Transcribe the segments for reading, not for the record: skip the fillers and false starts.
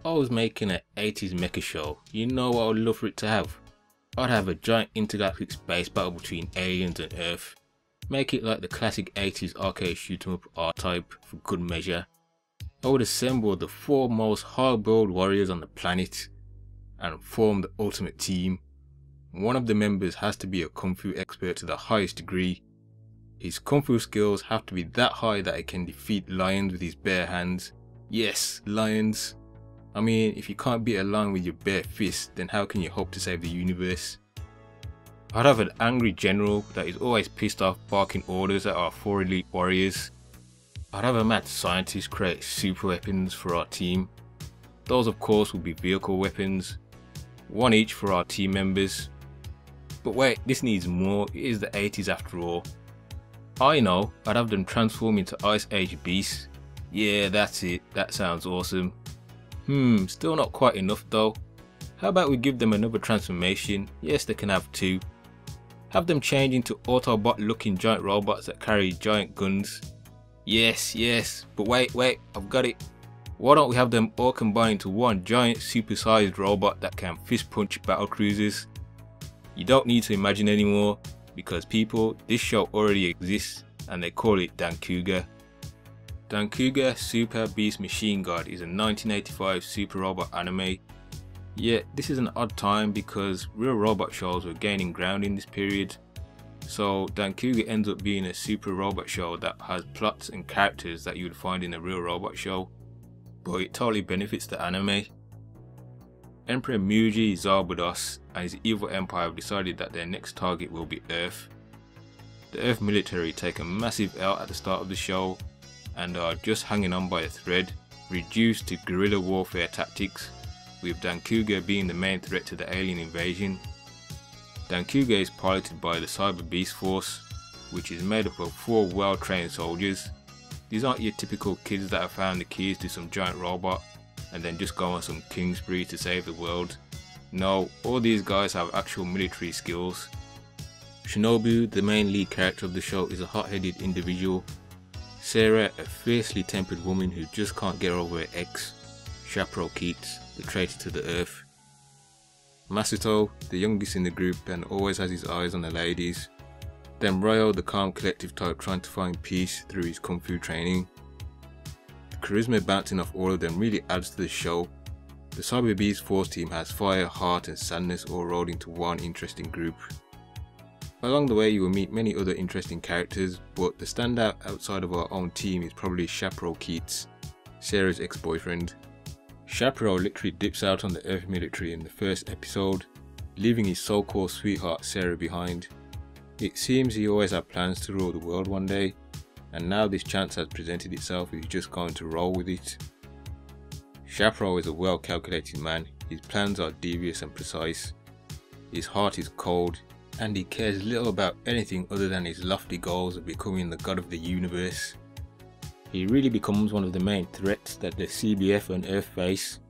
I was making an 80s mecha show, you know what I would love for it to have? I'd have a giant intergalactic space battle between aliens and Earth. Make it like the classic 80s arcade shoot 'em up R-type for good measure. I would assemble the 4 most hard-boiled warriors on the planet and form the ultimate team. One of the members has to be a kung fu expert to the highest degree. His kung fu skills have to be that high that he can defeat lions with his bare hands. Yes, lions. I mean, if you can't beat a lion with your bare fist, then how can you hope to save the universe? I'd have an angry general that is always pissed off barking orders at our 4 elite warriors. I'd have a mad scientist create super weapons for our team. Those of course would be vehicle weapons, 1 each for our team members. But wait, this needs more, it is the 80s after all. I know, I'd have them transform into Ice Age beasts. Yeah, that's it, that sounds awesome. Still not quite enough though. How about we give them another transformation? Yes, they can have 2. Have them change into Autobot looking giant robots that carry giant guns. Yes, but wait, I've got it. Why don't we have them all combine into one giant supersized robot that can fist punch battle cruisers? You don't need to imagine anymore, because people, this show already exists and they call it Dancouga. Dancouga Super Beast Machine God is a 1985 super robot anime. Yet this is an odd time because real robot shows were gaining ground in this period. So Dancouga ends up being a super robot show that has plots and characters that you would find in a real robot show, but it totally benefits the anime. Emperor Muji Zarbados and his evil empire have decided that their next target will be Earth. The Earth military take a massive L at the start of the show and are just hanging on by a thread, reduced to guerrilla warfare tactics, with Dancouga being the main threat to the alien invasion. Dancouga is piloted by the Cyber Beast Force, which is made up of 4 well-trained soldiers. These aren't your typical kids that have found the keys to some giant robot and then just go on some king spree to save the world. No, all these guys have actual military skills. Shinobu, the main lead character of the show, is a hot-headed individual. Sarah, a fiercely tempered woman who just can't get over her ex. Chaparral Keats, the traitor to the earth. Masuto, the youngest in the group and always has his eyes on the ladies. Then Ryo, the calm collective type trying to find peace through his kung fu training. The charisma bouncing off all of them really adds to the show. The Cyber Beast Force team has fire, heart and sadness all rolled into one interesting group. Along the way you will meet many other interesting characters, but the standout outside of our own team is probably Chaparral Keats, Sarah's ex-boyfriend. Chaparral literally dips out on the Earth military in the first episode, leaving his so-called sweetheart Sarah behind. It seems he always had plans to rule the world one day, and now this chance has presented itself and he's just going to roll with it. Chaparral is a well-calculated man, his plans are devious and precise, his heart is cold, and he cares little about anything other than his lofty goals of becoming the god of the universe. He really becomes one of the main threats that the CBF and Earth face.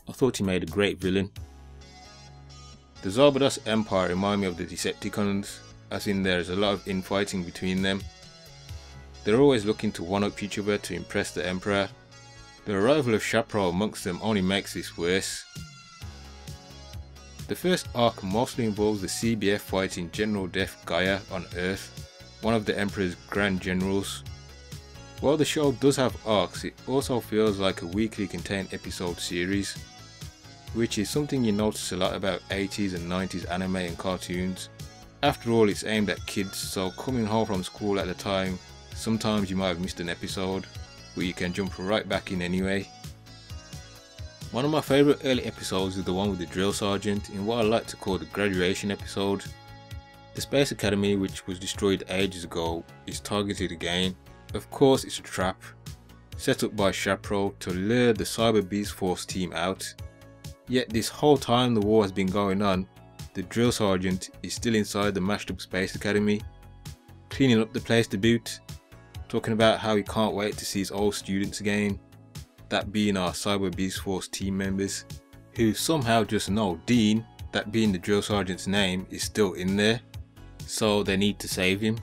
I thought he made a great villain. The Zarbados Empire remind me of the Decepticons, as in there is a lot of infighting between them. They're always looking to one-up each other to impress the Emperor. The arrival of Chaparral amongst them only makes this worse. The first arc mostly involves the CBF fighting General Death Gaia on Earth, one of the Emperor's Grand Generals. While the show does have arcs, it also feels like a weekly contained episode series, which is something you notice a lot about 80s and 90s anime and cartoons. After all, it's aimed at kids, so coming home from school at the time, sometimes you might have missed an episode, but you can jump right back in anyway. One of my favourite early episodes is the one with the drill sergeant in what I like to call the graduation episode. The Space Academy, which was destroyed ages ago, is targeted again. Of course it's a trap, set up by Chaparral to lure the Cyber Beast Force team out. Yet this whole time the war has been going on, the drill sergeant is still inside the mashed up Space Academy, cleaning up the place to boot, talking about how he can't wait to see his old students again. That being our Cyber Beast Force team members, who somehow just know Dean, that being the drill sergeant's name, is still in there, so they need to save him.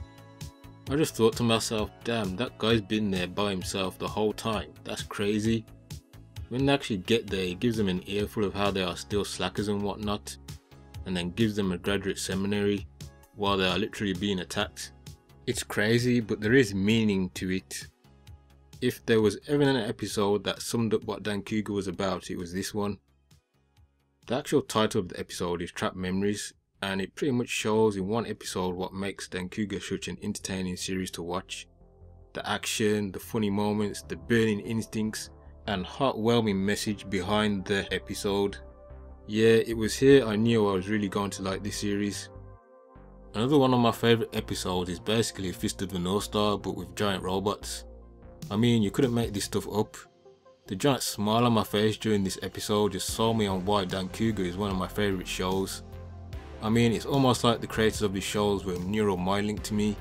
I just thought to myself, damn, that guy's been there by himself the whole time, that's crazy. When they actually get there, it gives them an earful of how they are still slackers and whatnot, and then gives them a graduate seminary while they are literally being attacked. It's crazy, but there is meaning to it. If there was ever an episode that summed up what Dancouga was about, it was this one. The actual title of the episode is Trapped Memories, and it pretty much shows in one episode what makes Dancouga such an entertaining series to watch. The action, the funny moments, the burning instincts, and heartwarming message behind the episode. Yeah, it was here I knew I was really going to like this series. Another one of my favourite episodes is basically Fist of the North Star but with giant robots. I mean, you couldn't make this stuff up. The giant smile on my face during this episode just sold me on why Dancouga is one of my favourite shows. I mean, it's almost like the creators of these shows were neural mind linked to me.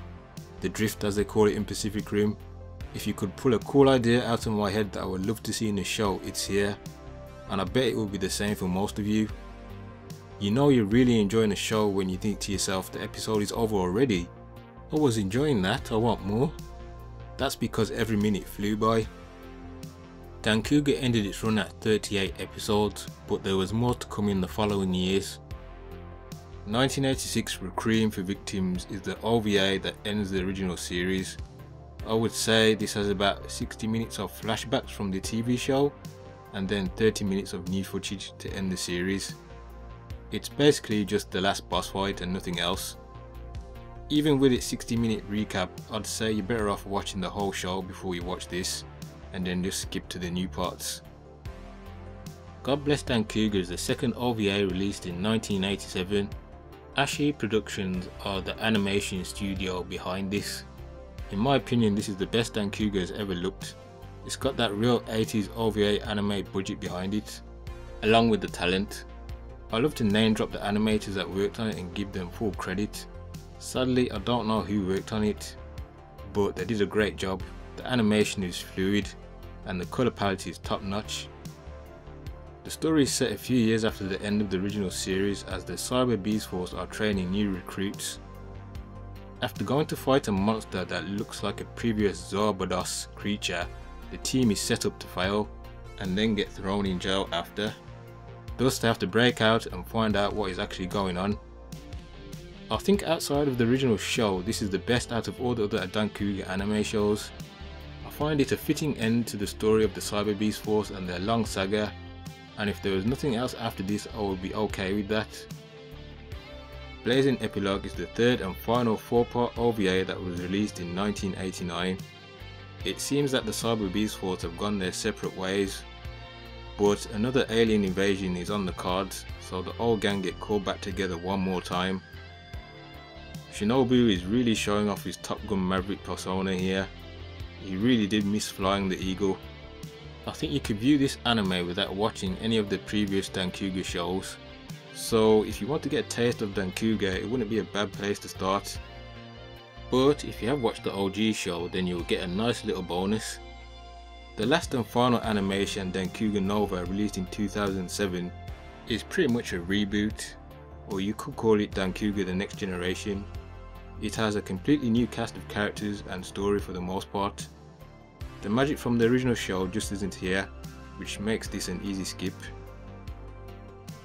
The drift, as they call it in Pacific Rim. If you could pull a cool idea out of my head that I would love to see in the show, it's here. And I bet it will be the same for most of you. You know you're really enjoying the show when you think to yourself, the episode is over already. I was enjoying that, I want more. That's because every minute flew by. Dancouga ended its run at 38 episodes, but there was more to come in the following years. 1986 Requiem for Victims is the OVA that ends the original series. I would say this has about 60 minutes of flashbacks from the TV show, and then 30 minutes of new footage to end the series. It's basically just the last boss fight and nothing else. Even with its 60-minute recap, I'd say you're better off watching the whole show before you watch this, and then just skip to the new parts. God Bless Dancouga is the second OVA released in 1987. Ashi Productions are the animation studio behind this. In my opinion, this is the best Dancouga has ever looked. It's got that real 80s OVA anime budget behind it, along with the talent. I love to name drop the animators that worked on it and give them full credit. Sadly, I don't know who worked on it, but they did a great job. The animation is fluid and the colour palette is top notch. The story is set a few years after the end of the original series, as the Cyber Beast Force are training new recruits. After going to fight a monster that looks like a previous Zorbados creature, the team is set up to fail and then get thrown in jail after. Thus they have to break out and find out what is actually going on. I think outside of the original show, this is the best out of all the other Dancouga anime shows. I find it a fitting end to the story of the Cyber Beast Force and their long saga, and if there was nothing else after this, I would be okay with that. Blazing Epilogue is the third and final 4-part OVA that was released in 1989. It seems that the Cyber Beast Force have gone their separate ways, but another alien invasion is on the cards, so the old gang get called back together one more time. Shinobu is really showing off his Top Gun Maverick persona here. He really did miss flying the eagle. I think you could view this anime without watching any of the previous Dancouga shows. So if you want to get a taste of Dancouga, it wouldn't be a bad place to start. But if you have watched the OG show, then you'll get a nice little bonus. The last and final animation, Dancouga Nova, released in 2007, is pretty much a reboot, or you could call it Dancouga The Next Generation. It has a completely new cast of characters and story for the most part. The magic from the original show just isn't here, which makes this an easy skip.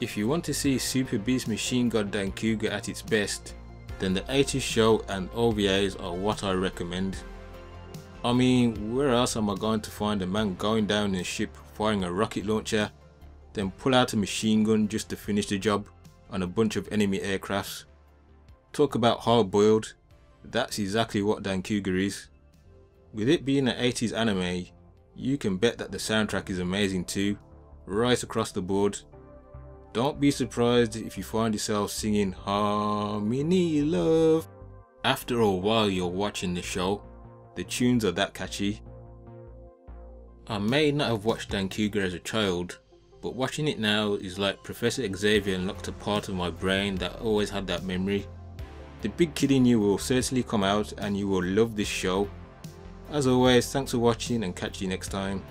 If you want to see Super Beast Machine God Dancouga at its best, then the 80s show and OVAs are what I recommend. I mean, where else am I going to find a man going down in a ship firing a rocket launcher, then pull out a machine gun just to finish the job on a bunch of enemy aircrafts? Talk about hard boiled, that's exactly what Dancouga is. With it being an 80s anime, you can bet that the soundtrack is amazing too, right across the board. Don't be surprised if you find yourself singing Harmony Love after a while you're watching the show. The tunes are that catchy. I may not have watched Dancouga as a child, but watching it now is like Professor Xavier unlocked a part of my brain that always had that memory. The big kid in you will certainly come out and you will love this show. As always, thanks for watching and catch you next time.